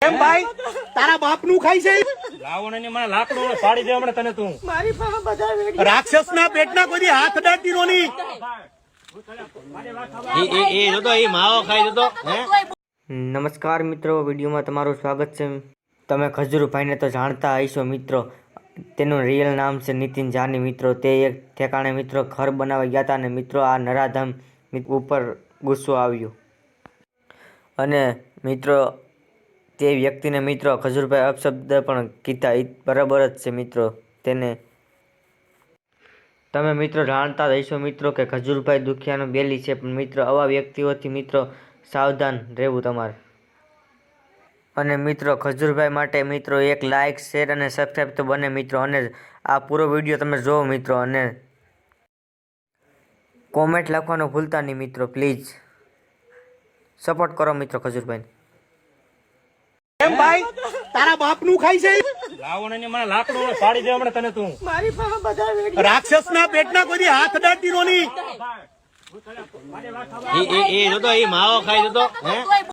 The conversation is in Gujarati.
કેમ ભાઈ તારા બાપ નું ખાઈ છે લાવો ને મને લાકડો પાડી દે હમણાં તને તું મારી પાસે બધા વેડી રાક્ષસ ના પેટના કોઈ હાથ અડાડતી નો નહીં નમસ્કાર મિત્રો, વિડીયોમાં તમારું સ્વાગત છે. તમે ખજૂરભાઈને તો જાણતા હશો મિત્રો. તેનું રિયલ નામ છે નીતિન જાની મિત્રો. તે એક ઠેકાણે મિત્રો ઘર બનાવવા ગયા હતા અને મિત્રો આ નરાધામ ઉપર ગુસ્સો આવ્યો અને મિત્રો તે વ્યક્તિને મિત્રો ખજૂરભાઈ અપશબ્દ પણ કીધા. બરાબર જ છે મિત્રો. તેને તમે મિત્રો જાણતા હશો મિત્રો કે ખજૂરભાઈ દુખિયાનો બેલી છે, પણ મિત્રો આવા વ્યક્તિઓથી મિત્રો સાવધાન રહેવું તમારે. અને મિત્રો ખજૂરભાઈ માટે મિત્રો એક લાઇક, શેર અને સબસ્ક્રાઈબ તો બને મિત્રો. અને આ પૂરો વિડીયો તમે જોવો મિત્રો અને કોમેન્ટ લખવાનું ભૂલતા નહીં મિત્રો. પ્લીઝ સપોર્ટ કરો મિત્રો ખજૂરભાઈને. કેમ ભાઈ તારા બાપ નું ખાઈ છે લાવો ને મને લાકડો પાડી દે હમણાં તને તું મારી પાસે બધા વેડી રાક્ષસ ના પેટના કોઈ હાથ અડાડતી નો નહીં એ માવો ખાઈ જતો હે.